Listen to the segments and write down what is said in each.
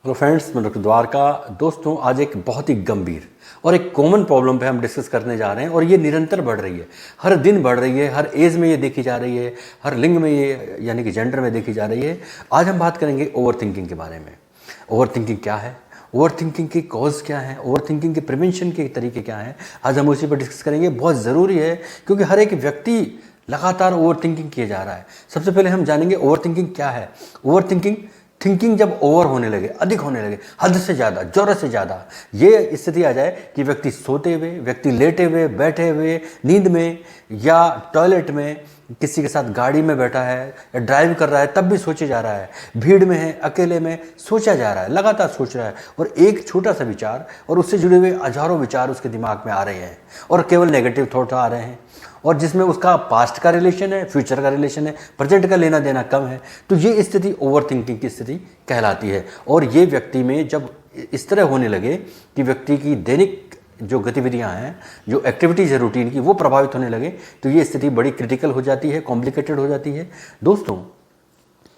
Hello friends, मैं doctor Dwarka. दोस्तों, आज एक बहुत ही गंभीर और एक कॉमन प्रॉब्लम पे हम डिस्कस करने जा रहे हैं और ये निरंतर बढ़ रही है, हर दिन बढ़ रही है, हर एज में ये देखी जा रही है, हर लिंग में ये यानी कि जेंडर में देखी जा रही है। आज हम बात करेंगे ओवर थिंकिंग के बारे में। ओवर थिंकिंग क्या है, ओवर थिंकिंग के कॉज क्या है, ओवर थिंकिंग के प्रिवेंशन के तरीके क्या हैं, आज हम उसी पर डिस्कस करेंगे। बहुत ज़रूरी है क्योंकि हर एक व्यक्ति लगातार ओवर थिंकिंग किए जा रहा है। सबसे पहले हम जानेंगे ओवर थिंकिंग क्या है। ओवर थिंकिंग जब ओवर होने लगे, अधिक होने लगे, हद से ज़्यादा, ज़रूरत से ज़्यादा, ये स्थिति आ जाए कि व्यक्ति सोते हुए, व्यक्ति लेटे हुए, बैठे हुए, नींद में या टॉयलेट में, किसी के साथ गाड़ी में बैठा है या ड्राइव कर रहा है तब भी सोचे जा रहा है, भीड़ में है, अकेले में सोचा जा रहा है, लगातार सोच रहा है और एक छोटा सा विचार और उससे जुड़े हुए हजारों विचार उसके दिमाग में आ रहे हैं और केवल नेगेटिव थॉट आ रहे हैं और जिसमें उसका पास्ट का रिलेशन है, फ्यूचर का रिलेशन है, प्रेजेंट का लेना देना कम है। तो ये स्थिति ओवर थिंकिंग की स्थिति कहलाती है। और ये व्यक्ति में जब इस तरह होने लगे कि व्यक्ति की दैनिक जो गतिविधियां हैं, जो एक्टिविटीज़ है रूटीन की, वो प्रभावित होने लगे, तो ये स्थिति बड़ी क्रिटिकल हो जाती है, कॉम्प्लिकेटेड हो जाती है। दोस्तों,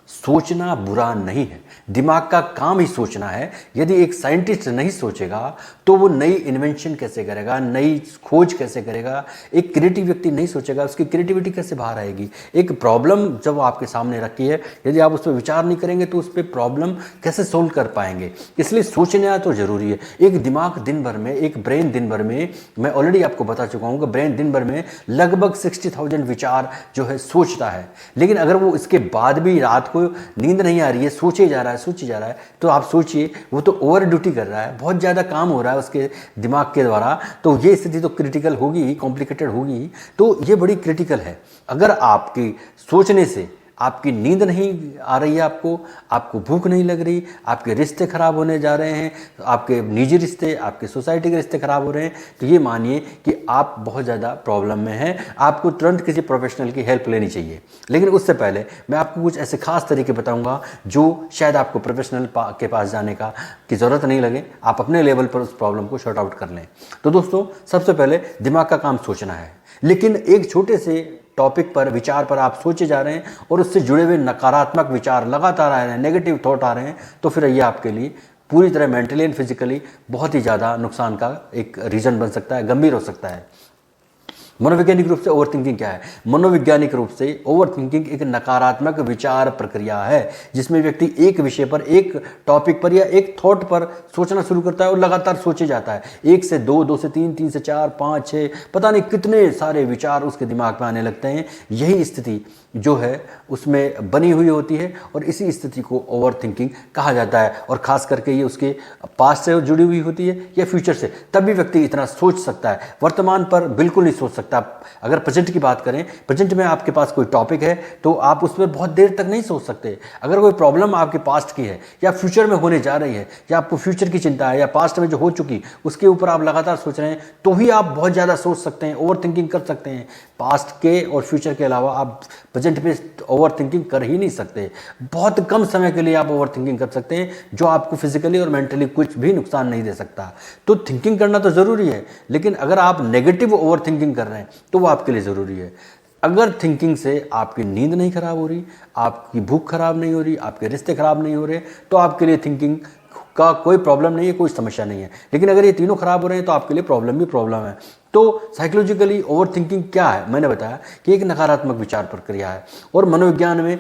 सोचना बुरा नहीं है, दिमाग का काम ही सोचना है। यदि एक साइंटिस्ट नहीं सोचेगा तो वो नई इन्वेंशन कैसे करेगा, नई खोज कैसे करेगा। एक क्रिएटिव व्यक्ति नहीं सोचेगा, उसकी क्रिएटिविटी कैसे बाहर आएगी। एक प्रॉब्लम जब आपके सामने रखी है, यदि आप उस पर विचार नहीं करेंगे तो उस पर प्रॉब्लम कैसे सोल्व कर पाएंगे। इसलिए सोचना तो ज़रूरी है। एक दिमाग दिन भर में, एक ब्रेन दिन भर में, मैं ऑलरेडी आपको बता चुका हूँ कि ब्रेन दिन भर में लगभग 60,000 विचार जो है सोचता है। लेकिन अगर वो इसके बाद भी रात को नींद नहीं आ रही है, सोचे जा रहा है, तो आप सोचिए वो तो ओवर ड्यूटी कर रहा है, बहुत ज़्यादा काम हो रहा है उसके दिमाग के द्वारा। तो ये स्थिति तो क्रिटिकल होगी ही, कॉम्प्लिकेटेड होगी ही। तो ये बड़ी क्रिटिकल है। अगर आपकी सोचने से आपकी नींद नहीं आ रही है, आपको भूख नहीं लग रही, आपके रिश्ते खराब होने जा रहे हैं, आपके निजी रिश्ते, आपके सोसाइटी के रिश्ते खराब हो रहे हैं, तो ये मानिए कि आप बहुत ज़्यादा प्रॉब्लम में हैं। आपको तुरंत किसी प्रोफेशनल की हेल्प लेनी चाहिए। लेकिन उससे पहले मैं आपको कुछ ऐसे खास तरीके बताऊंगा जो शायद आपको प्रोफेशनल के पास जाने की ज़रूरत नहीं लगे, आप अपने लेवल पर उस प्रॉब्लम को शॉर्ट आउट कर लें। तो दोस्तों, सबसे पहले दिमाग का काम सोचना है, लेकिन एक छोटे से टॉपिक पर, विचार पर आप सोचे जा रहे हैं और उससे जुड़े हुए नकारात्मक विचार लगातार आ रहे हैं, नेगेटिव थॉट आ रहे हैं, तो फिर ये आपके लिए पूरी तरह मेंटली एंड फिजिकली बहुत ही ज़्यादा नुकसान का एक रीज़न बन सकता है, गंभीर हो सकता है। मनोवैज्ञानिक रूप से ओवर थिंकिंग क्या है? मनोवैज्ञानिक रूप से ओवर थिंकिंग एक नकारात्मक विचार प्रक्रिया है जिसमें व्यक्ति एक विषय पर, एक टॉपिक पर या एक थॉट पर सोचना शुरू करता है और लगातार सोचे जाता है। 1 से 2, 2 से 3, 3 से 4, 5, 6, पता नहीं कितने सारे विचार उसके दिमाग में आने लगते हैं। यही स्थिति जो है उसमें बनी हुई होती है और इसी स्थिति को ओवर थिंकिंग कहा जाता है। और खास करके ये उसके पास्ट से जुड़ी हुई होती है या फ्यूचर से, तभी व्यक्ति इतना सोच सकता है। वर्तमान पर बिल्कुल नहीं सोच सकता। अगर प्रेजेंट की बात करें, प्रेजेंट में आपके पास कोई टॉपिक है तो आप उस पर बहुत देर तक नहीं सोच सकते। अगर कोई प्रॉब्लम आपके पास्ट की है या फ्यूचर में होने जा रही है या आपको फ्यूचर की चिंता है या पास्ट में जो हो चुकी उसके ऊपर आप लगातार सोच रहे हैं, तो ही आप बहुत ज़्यादा सोच सकते हैं, ओवर थिंकिंग कर सकते हैं। पास्ट के और फ्यूचर के अलावा आप प्रेजेंट में ओवर थिंकिंग कर ही नहीं सकते। बहुत कम समय के लिए आप ओवर थिंकिंग कर सकते हैं जो आपको फिजिकली और मेंटली कुछ भी नुकसान नहीं दे सकता। तो थिंकिंग करना तो ज़रूरी है, लेकिन अगर आप नेगेटिव ओवर थिंकिंग कर रहे हैं तो वो आपके लिए ज़रूरी है। अगर थिंकिंग से आपकी नींद नहीं खराब हो रही, आपकी भूख खराब नहीं हो रही, आपके रिश्ते खराब नहीं हो रहे, तो आपके लिए थिंकिंग का कोई प्रॉब्लम नहीं है, कोई समस्या नहीं है। लेकिन अगर ये तीनों खराब हो रहे हैं तो आपके लिए प्रॉब्लम है। तो साइकोलॉजिकली ओवर थिंकिंग क्या है? मैंने बताया कि एक नकारात्मक विचार प्रक्रिया है और मनोविज्ञान में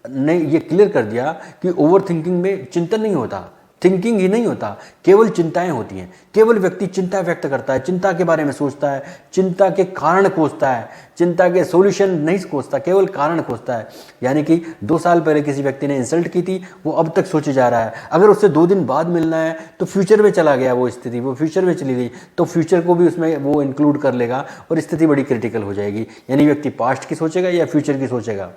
ने ये क्लियर कर दिया कि ओवर थिंकिंग में चिंतन नहीं होता, थिंकिंग ही नहीं होता, केवल चिंताएं होती हैं। केवल व्यक्ति चिंता व्यक्त करता है, चिंता के बारे में सोचता है, चिंता के कारण खोजता है, चिंता के सॉल्यूशन नहीं खोजता, केवल कारण खोजता है। यानी कि 2 साल पहले किसी व्यक्ति ने इंसल्ट की थी, वो अब तक सोचे जा रहा है। अगर उससे 2 दिन बाद मिलना है तो फ्यूचर में चला गया, वो स्थिति वो फ्यूचर में चली गई, तो फ्यूचर को भी उसमें वो इंक्लूड कर लेगा और स्थिति बड़ी क्रिटिकल हो जाएगी। यानी व्यक्ति पास्ट की सोचेगा या फ्यूचर की सोचेगा,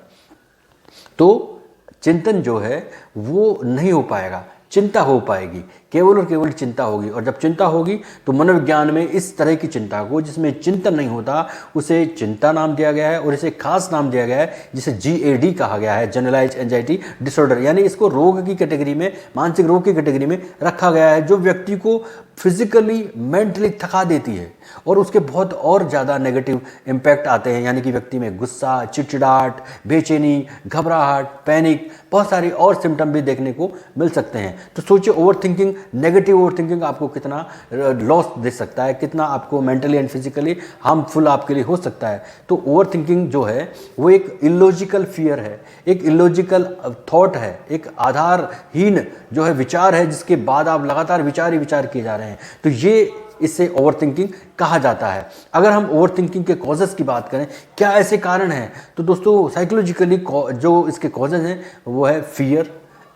तो चिंतन जो है वो नहीं हो पाएगा, चिंता हो पाएगी, केवल और केवल चिंता होगी। और जब चिंता होगी तो मनोविज्ञान में इस तरह की चिंता को, जिसमें चिंतन नहीं होता, उसे चिंता नाम दिया गया है और इसे खास नाम दिया गया है जिसे GAD कहा गया है, जनरलाइज एंजाइटी डिसऑर्डर। यानी इसको रोग की कैटेगरी में, मानसिक रोग की कैटेगरी में रखा गया है, जो व्यक्ति को फिजिकली मेंटली थका देती है और उसके बहुत और ज़्यादा नेगेटिव इम्पैक्ट आते हैं। यानी कि व्यक्ति में गुस्सा, चिड़चिड़ाहट, बेचैनी, घबराहट, पैनिक, बहुत सारी और सिम्टम भी देखने को मिल सकते हैं। तो सोचिए over thinking, negative over thinking आपको कितना लॉस दे सकता है, कितना आपको मेंटली एंड फिजिकली हार्मफुल आपके लिए हो सकता है। तो ओवर थिंकिंग जो है वो एक इलॉजिकल फियर है, एक इलॉजिकल थॉट है, एक आधारहीन जो है विचार है, जिसके बाद आप लगातार विचार ही विचार किए जा रहे हैं। तो ये इसे ओवर थिंकिंग कहा जाता है। अगर हम ओवर थिंकिंग के कॉजेज़ की बात करें, क्या ऐसे कारण हैं, तो दोस्तों साइकोलॉजिकली जो इसके कॉजेज़ हैं वो है फियर,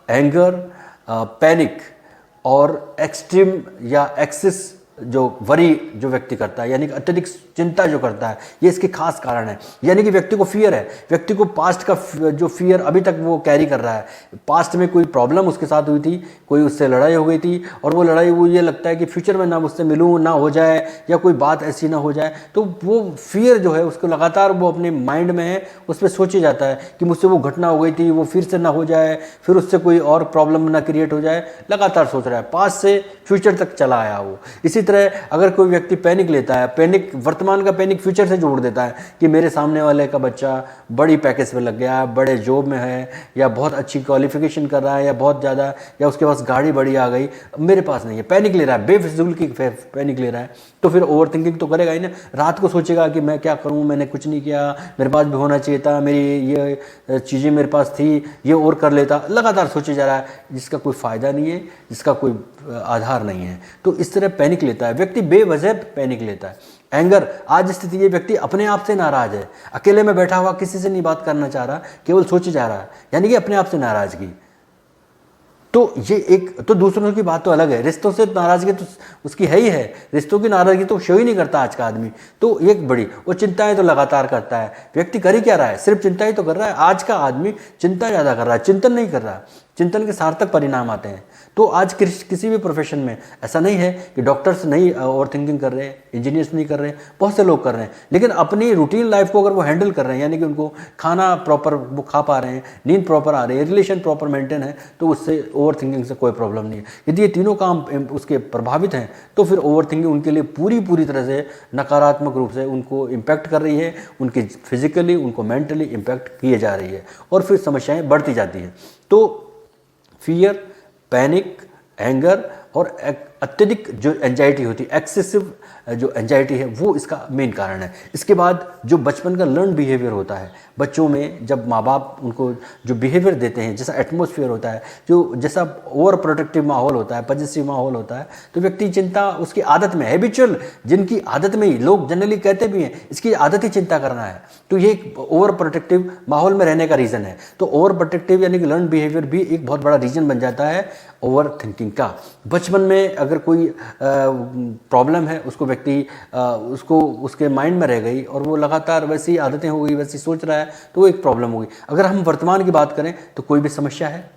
एंगर, पैनिक और एक्सट्रीम या एक्सेस जो वरी जो व्यक्ति करता है, यानी कि अत्यधिक चिंता जो करता है, ये इसके खास कारण है। यानी कि व्यक्ति को फियर है, व्यक्ति को पास्ट का जो फियर अभी तक वो कैरी कर रहा है। पास्ट में कोई प्रॉब्लम उसके साथ हुई थी, कोई उससे लड़ाई हो गई थी, और वो लड़ाई वो ये लगता है कि फ्यूचर में ना मुझसे मिलूँ, ना हो जाए, या कोई बात ऐसी ना हो जाए। तो वो फियर जो है उसको लगातार वो अपने माइंड में है, उस पर सोचे जाता है कि मुझसे वो घटना हो गई थी, वो फिर से ना हो जाए, फिर उससे कोई और प्रॉब्लम ना क्रिएट हो जाए, लगातार सोच रहा है, पास्ट से फ्यूचर तक चला आया वो। इसी तरह अगर कोई व्यक्ति पैनिक लेता है, पैनिक वर्तमान का पैनिक फ्यूचर से जोड़ देता है कि मेरे सामने वाले का बच्चा बड़ी पैकेज में लग गया, बड़े जॉब में है, या बहुत अच्छी क्वालिफिकेशन कर रहा है, या बहुत ज़्यादा, या उसके पास गाड़ी बड़ी आ गई, मेरे पास नहीं है, पैनिक ले रहा है, बेफिजूल की पैनिक ले रहा है। तो फिर ओवर थिंकिंग तो करेगा ही ना, रात को सोचेगा कि मैं क्या करूं, मैंने कुछ नहीं किया, मेरे पास भी होना चाहिए था, मेरी ये चीज़ें मेरे पास थी, ये और कर लेता, लगातार सोचे जा रहा है, जिसका कोई फ़ायदा नहीं है, जिसका कोई आधार नहीं है। तो इस तरह पैनिक लेता है व्यक्ति, बेवजह पैनिक लेता है। एंगर, आज स्थिति ये व्यक्ति अपने आप से नाराज है, अकेले में बैठा हुआ, किसी से नहीं बात करना चाह रहा, केवल सोचे जा रहा है, यानी कि अपने आप से नाराजगी। तो ये एक, तो दूसरों की बात तो अलग है, रिश्तों से नाराजगी तो उसकी है ही है, रिश्तों की नाराजगी तो शो ही नहीं करता आज का आदमी। तो एक बड़ी वो चिंताएं तो लगातार करता है। व्यक्ति कर ही क्या रहा है, सिर्फ चिंता ही तो कर रहा है। आज का आदमी चिंता ज़्यादा कर रहा है, चिंतन नहीं कर रहा। चिंतन के सार्थक परिणाम आते हैं। तो आज किसी भी प्रोफेशन में ऐसा नहीं है कि डॉक्टर्स नहीं ओवर थिंकिंग कर रहे हैं, इंजीनियर्स नहीं कर रहे हैं, बहुत से लोग कर रहे हैं, लेकिन अपनी रूटीन लाइफ को अगर वो हैंडल कर रहे हैं, यानी कि उनको खाना प्रॉपर वो खा पा रहे हैं, नींद प्रॉपर आ रही है, रिलेशन प्रॉपर मेंटेन है, तो उससे ओवर थिंकिंग से कोई प्रॉब्लम नहीं है। यदि ये तीनों काम उसके प्रभावित हैं, तो फिर ओवर थिंकिंग उनके लिए पूरी तरह से नकारात्मक रूप से उनको इम्पैक्ट कर रही है, उनकी फिजिकली, उनको मेंटली इम्पैक्ट किए जा रही है, और फिर समस्याएं बढ़ती जाती हैं। तो फियर, पैनिक, एंगर और अत्यधिक जो एंजाइटी होती है, एक्सेसिव जो एंजाइटी है, वो इसका मेन कारण है। इसके बाद जो बचपन का लर्न बिहेवियर होता है, बच्चों में जब माँ बाप उनको जो बिहेवियर देते हैं, जैसा एटमॉस्फेयर होता है, जो जैसा ओवर प्रोटेक्टिव माहौल होता है, पॉजिटिव माहौल होता है, तो व्यक्ति चिंता उसकी आदत में, हैबिचुअल, जिनकी आदत में ही लोग जनरली कहते भी हैं इसकी आदत ही चिंता करना है, तो ये एक ओवर प्रोटेक्टिव माहौल में रहने का रीज़न है। तो ओवर प्रोटेक्टिव यानी कि लर्न बिहेवियर भी एक बहुत बड़ा रीज़न बन जाता है ओवर थिंकिंग का। बचपन में अगर कोई प्रॉब्लम है, उसको व्यक्ति उसको उसके माइंड में रह गई और वो लगातार वैसी आदतें हो गई, वैसी सोच रहा है, तो वो एक प्रॉब्लम होगी। अगर हम वर्तमान की बात करें तो कोई भी समस्या है,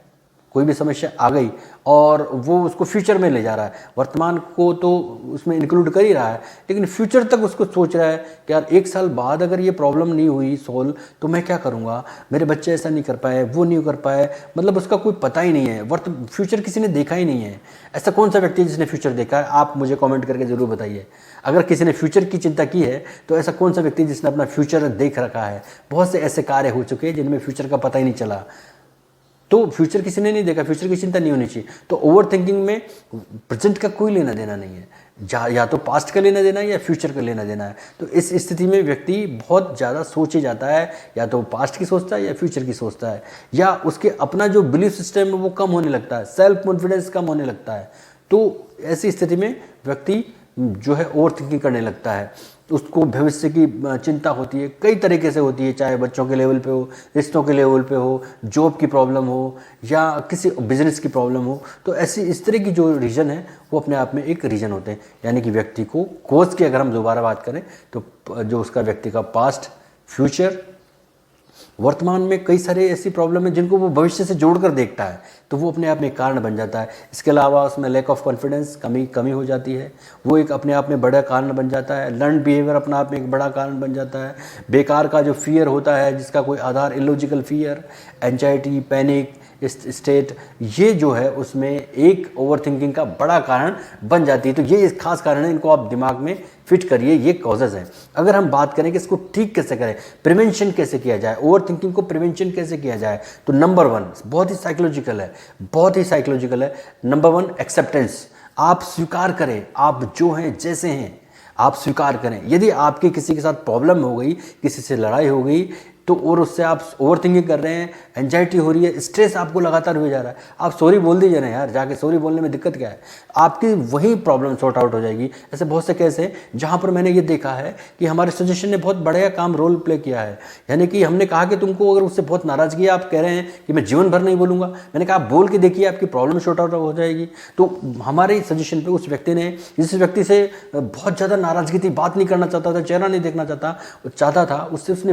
कोई भी समस्या आ गई और वो उसको फ्यूचर में ले जा रहा है, वर्तमान को तो उसमें इंक्लूड कर ही रहा है, लेकिन फ्यूचर तक उसको सोच रहा है कि यार 1 साल बाद अगर ये प्रॉब्लम नहीं हुई सॉल्व तो मैं क्या करूँगा, मेरे बच्चे ऐसा नहीं कर पाए, वो नहीं कर पाए, मतलब उसका कोई पता ही नहीं है, फ्यूचर किसी ने देखा ही नहीं है। ऐसा कौन सा व्यक्ति जिसने फ्यूचर देखा है, आप मुझे कॉमेंट करके ज़रूर बताइए। अगर किसी ने फ्यूचर की चिंता की है तो ऐसा कौन सा व्यक्ति जिसने अपना फ्यूचर देख रखा है। बहुत से ऐसे कार्य हो चुके हैं जिनमें फ्यूचर का पता ही नहीं चला, तो फ्यूचर किसी ने नहीं देखा, फ्यूचर की चिंता नहीं होनी चाहिए। तो ओवर थिंकिंग में प्रेजेंट का कोई लेना देना नहीं है, या तो पास्ट का लेना देना है या फ्यूचर का लेना देना है। तो इस स्थिति में व्यक्ति बहुत ज़्यादा सोचे जाता है, या तो पास्ट की सोचता है या फ्यूचर की सोचता है, या उसके अपना जो बिलीफ सिस्टम है वो कम होने लगता है, सेल्फ कॉन्फिडेंस कम होने लगता है। तो ऐसी स्थिति में व्यक्ति जो है ओवर थिंकिंग करने लगता है, उसको भविष्य की चिंता होती है, कई तरीके से होती है, चाहे बच्चों के लेवल पे हो, रिश्तों के लेवल पे हो, जॉब की प्रॉब्लम हो, या किसी बिजनेस की प्रॉब्लम हो। तो ऐसी इस तरह की जो रीज़न है वो अपने आप में एक रीज़न होते हैं। यानी कि व्यक्ति को कोज की अगर हम दोबारा बात करें तो जो उसका व्यक्ति का पास्ट, फ्यूचर, वर्तमान में कई सारे ऐसी प्रॉब्लम है जिनको वो भविष्य से जोड़कर देखता है, तो वो अपने आप में एक कारण बन जाता है। इसके अलावा उसमें लैक ऑफ कॉन्फिडेंस, कमी हो जाती है, वो एक अपने आप में बड़ा कारण बन जाता है। लर्न बिहेवियर अपने आप में एक बड़ा कारण बन जाता है। बेकार का जो फियर होता है जिसका कोई आधार, illogical fear, anxiety, panic, state, ये जो है उसमें एक ओवर थिंकिंग का बड़ा कारण बन जाती है। तो ये एक खास कारण है, इनको आप दिमाग में फिट करिए, ये कॉजेज़ हैं। अगर हम बात करें कि इसको ठीक कैसे करें, प्रिवेंशन कैसे किया जाए, ओवर थिंकिंग को प्रिवेंशन कैसे किया जाए, तो नंबर 1 बहुत ही साइकोलॉजिकल है, बहुत ही साइकोलॉजिकल है। Number 1 acceptance. आप स्वीकार करें, आप जो हैं जैसे हैं आप स्वीकार करें। यदि आपकी किसी के साथ प्रॉब्लम हो गई, किसी से लड़ाई हो गई, तो और उससे आप ओवर थिंकिंग कर रहे हैं, एंजाइटी हो रही है, स्ट्रेस आपको लगातार हुए जा रहा है, आप सॉरी बोल दीजिए ना यार, जाके सॉरी बोलने में दिक्कत क्या है, आपकी वही प्रॉब्लम सॉर्ट आउट हो जाएगी। ऐसे बहुत से केस हैं जहाँ पर मैंने ये देखा है कि हमारे सजेशन ने बहुत बढ़िया काम रोल प्ले किया है। यानी कि हमने कहा कि तुमको अगर उससे बहुत नाराज़गी है, आप कह रहे हैं कि मैं जीवन भर नहीं बोलूँगा, मैंने कहा आप बोल के देखिए, आपकी प्रॉब्लम सॉर्ट आउट हो जाएगी। तो हमारे सजेशन पर उस व्यक्ति ने, जिस व्यक्ति से बहुत ज़्यादा नाराज़गी थी, बात नहीं करना चाहता था, चेहरा नहीं देखना चाहता था, उससे उसने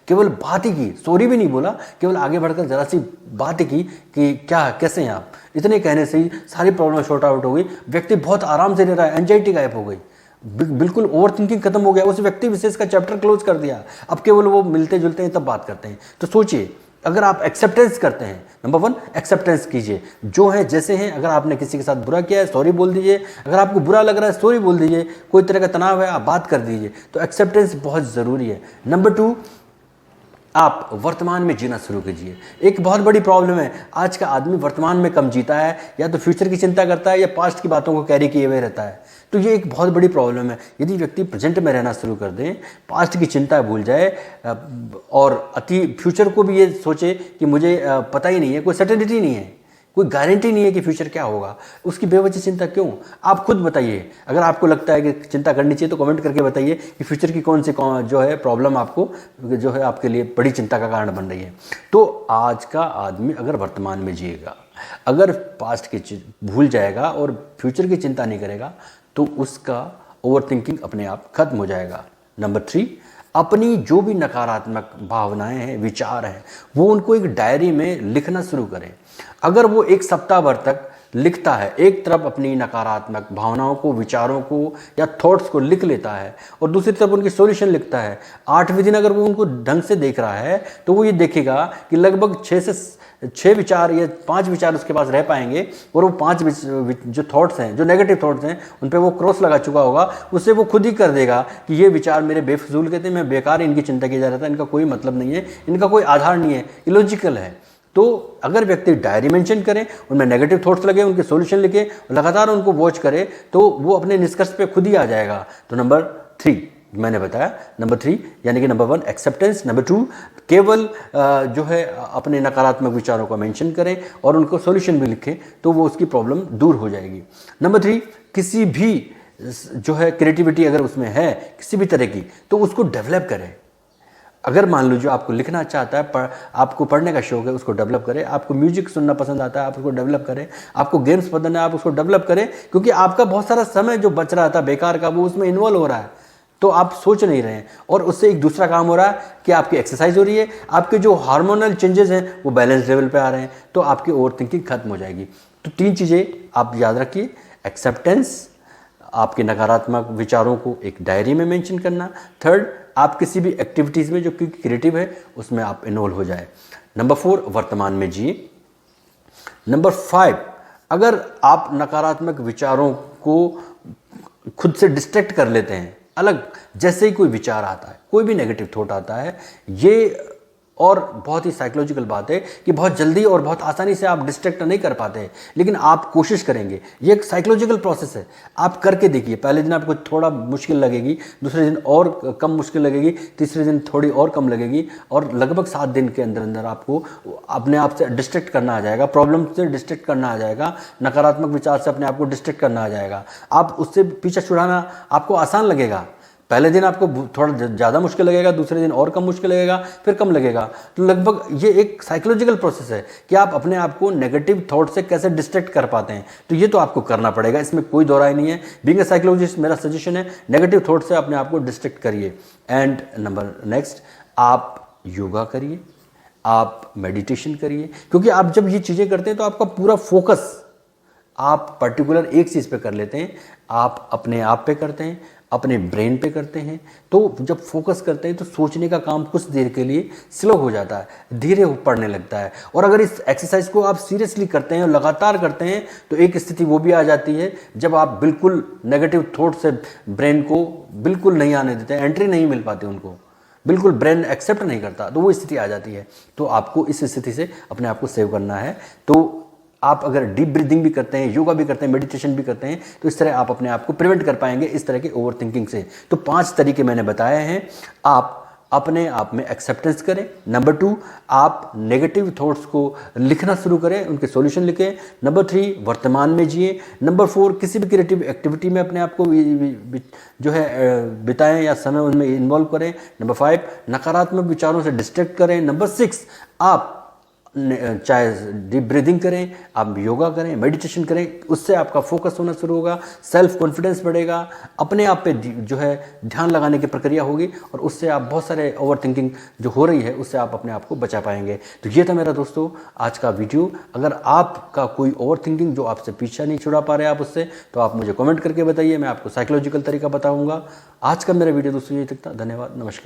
केवल बात ही की, सॉरी भी नहीं बोला, केवल आगे बढ़कर जरा सी बात ही की कि क्या कैसे हैं आप, इतने कहने से ही सारी प्रॉब्लम शॉर्ट आउट हो गई। व्यक्ति बहुत आराम से रह रहा है, एंजाइटी गायब हो गई, बिल्कुल ओवर थिंकिंग खत्म हो गया, उस व्यक्ति विशेष का चैप्टर क्लोज कर दिया। अब केवल वो मिलते जुलते हैं तब बात करते हैं। तो सोचिए, अगर आप एक्सेप्टेंस करते हैं, नंबर 1 एक्सेप्टेंस कीजिए, जो है जैसे हैं। अगर आपने किसी के साथ बुरा किया है, सॉरी बोल दीजिए। अगर आपको बुरा लग रहा है, सॉरी बोल दीजिए। कोई तरह का तनाव है, आप बात कर दीजिए। तो एक्सेप्टेंस बहुत ज़रूरी है। नंबर 2, आप वर्तमान में जीना शुरू कीजिए। एक बहुत बड़ी प्रॉब्लम है, आज का आदमी वर्तमान में कम जीता है, या तो फ्यूचर की चिंता करता है या पास्ट की बातों को कैरी किए हुए रहता है। तो ये एक बहुत बड़ी प्रॉब्लम है। यदि व्यक्ति प्रेजेंट में रहना शुरू कर दें, पास्ट की चिंता भूल जाए और अति फ्यूचर को भी ये सोचे कि मुझे पता ही नहीं है, कोई सर्टेनिटी नहीं है, कोई गारंटी नहीं है कि फ्यूचर क्या होगा, उसकी बेवजह चिंता क्यों? आप खुद बताइए। अगर आपको लगता है कि चिंता करनी चाहिए तो कमेंट करके बताइए कि फ्यूचर की कौन सी जो है प्रॉब्लम आपको जो है आपके लिए बड़ी चिंता का कारण बन रही है। तो आज का आदमी अगर वर्तमान में जिएगा, अगर पास्ट की चीज भूल जाएगा और फ्यूचर की चिंता नहीं करेगा, तो उसका ओवर थिंकिंग अपने आप खत्म हो जाएगा। नंबर 3, अपनी जो भी नकारात्मक भावनाएं हैं, विचार हैं, वो उनको एक डायरी में लिखना शुरू करें। अगर वो एक सप्ताह भर तक लिखता है, एक तरफ अपनी नकारात्मक भावनाओं को, विचारों को या थॉट्स को लिख लेता है और दूसरी तरफ उनकी सॉल्यूशन लिखता है, 8वें दिन अगर वो उनको ढंग से देख रहा है, तो वो ये देखेगा कि लगभग 6 विचार या 5 विचार उसके पास रह पाएंगे, और वो 5 जो थॉट्स हैं, जो नेगेटिव थॉट्स हैं, उन पर वो क्रॉस लगा चुका होगा। उससे वो खुद ही कर देगा कि ये विचार मेरे बेफजूल के थे, मैं बेकार इनकी चिंता की जा रहा था, इनका कोई मतलब नहीं है, इनका कोई आधार नहीं है, इलॉजिकल है। तो अगर व्यक्ति डायरी मेंशन करें, उनमें नेगेटिव थॉट्स लगे, उनके सॉल्यूशन लिखे, लगातार उनको वॉच करे, तो वो अपने निष्कर्ष पे खुद ही आ जाएगा। तो नंबर 3 मैंने बताया, नंबर 3 यानी कि नंबर 1 एक्सेप्टेंस, नंबर 2 केवल जो है अपने नकारात्मक विचारों को मेंशन करें और उनको सॉल्यूशन भी लिखें, तो वो उसकी प्रॉब्लम दूर हो जाएगी। नंबर 3, किसी भी जो है क्रिएटिविटी अगर उसमें है किसी भी तरह की, तो उसको डेवलप करें। अगर मान लीजिए आपको लिखना अच्छा आता है, आपको पढ़ने का शौक है, उसको डेवलप करें। आपको म्यूजिक सुनना पसंद आता है, आप उसको डेवलप करें। आपको गेम्स पसंद है, आप उसको डेवलप करें, क्योंकि आपका बहुत सारा समय जो बच रहा था बेकार का, वो उसमें इन्वॉल्व हो रहा है, तो आप सोच नहीं रहे हैं। और उससे एक दूसरा काम हो रहा है कि आपकी एक्सरसाइज हो रही है, आपके जो हार्मोनल चेंजेस हैं वो बैलेंस लेवल पे आ रहे हैं, तो आपकी ओवर थिंकिंग खत्म हो जाएगी। तो 3 चीज़ें आप याद रखिए, एक्सेप्टेंस, आपके नकारात्मक विचारों को एक डायरी में मेंशन करना, 3rd आप किसी भी एक्टिविटीज़ में जो क्रिएटिव है उसमें आप इन्वॉल्व हो जाए। नंबर 4 वर्तमान में जिए। नंबर 5 अगर आप नकारात्मक विचारों को खुद से डिस्ट्रैक्ट कर लेते हैं, अलग जैसे ही कोई विचार आता है, कोई भी नेगेटिव थॉट आता है, ये और बहुत ही साइकोलॉजिकल बात है कि बहुत जल्दी और बहुत आसानी से आप डिस्ट्रैक्ट नहीं कर पाते हैं, लेकिन आप कोशिश करेंगे। ये एक साइकोलॉजिकल प्रोसेस है, आप करके देखिए। पहले दिन आपको थोड़ा मुश्किल लगेगी, दूसरे दिन और कम मुश्किल लगेगी, तीसरे दिन थोड़ी और कम लगेगी, और लगभग 7 दिन के अंदर अंदर आपको अपने आप से डिस्ट्रैक्ट करना आ जाएगा, प्रॉब्लम से डिस्ट्रैक्ट करना आ जाएगा, नकारात्मक विचार से अपने आप को डिस्ट्रैक्ट करना आ जाएगा। आप उससे पीछा छुड़ाना आपको आसान लगेगा। पहले दिन आपको थोड़ा ज़्यादा मुश्किल लगेगा, दूसरे दिन और कम मुश्किल लगेगा, फिर कम लगेगा। तो लगभग ये एक साइकोलॉजिकल प्रोसेस है कि आप अपने आप को नेगेटिव थॉट से कैसे डिस्ट्रैक्ट कर पाते हैं। तो ये तो आपको करना पड़ेगा, इसमें कोई दो राय नहीं है। बीइंग ए साइकोलॉजिस्ट मेरा सजेशन है, नेगेटिव थॉट से अपने आप को डिस्ट्रैक्ट करिए। एंड नंबर नेक्स्ट, आप योगा करिए, आप मेडिटेशन करिए, क्योंकि आप जब ये चीज़ें करते हैं तो आपका पूरा फोकस आप पर्टिकुलर एक चीज़ पे कर लेते हैं, आप अपने आप पे करते हैं, अपने ब्रेन पे करते हैं, तो जब फोकस करते हैं तो सोचने का काम कुछ देर के लिए स्लो हो जाता है, धीरे पड़ने लगता है। और अगर इस एक्सरसाइज को आप सीरियसली करते हैं और लगातार करते हैं तो एक स्थिति वो भी आ जाती है जब आप बिल्कुल नेगेटिव थॉट से ब्रेन को बिल्कुल नहीं आने देते, एंट्री नहीं मिल पाती उनको, बिल्कुल ब्रेन एक्सेप्ट नहीं करता, तो वो स्थिति आ जाती है। तो आपको इस स्थिति से अपने आप को सेव करना है। तो आप अगर डीप ब्रीदिंग भी करते हैं, योगा भी करते हैं, मेडिटेशन भी करते हैं, तो इस तरह आप अपने आप को प्रिवेंट कर पाएंगे इस तरह के ओवर थिंकिंग से। तो 5 तरीके मैंने बताए हैं, आप अपने आप में एक्सेप्टेंस करें। नंबर 2, आप नेगेटिव थॉट्स को लिखना शुरू करें, उनके सॉल्यूशन लिखें। नंबर 3, वर्तमान में जिए। नंबर 4, किसी भी क्रिएटिव एक्टिविटी में अपने आप को जो है बिताएं या समय उनमें इन्वॉल्व करें। नंबर 5, नकारात्मक विचारों से डिस्ट्रैक्ट करें। नंबर 6, आप चाहे डीप ब्रीदिंग करें, आप योगा करें, मेडिटेशन करें, उससे आपका फोकस होना शुरू होगा, सेल्फ कॉन्फिडेंस बढ़ेगा, अपने आप पे जो है ध्यान लगाने की प्रक्रिया होगी और उससे आप बहुत सारे ओवर थिंकिंग जो हो रही है उससे आप अपने आप को बचा पाएंगे। तो ये था मेरा दोस्तों आज का वीडियो। अगर आपका कोई ओवर थिंकिंग जो आपसे पीछा नहीं छुड़ा पा रहे आप उससे, तो आप मुझे कमेंट करके बताइए, मैं आपको साइकोलॉजिकल तरीका बताऊँगा। आज का मेरा वीडियो दोस्तों ये तक था। धन्यवाद, नमस्कार।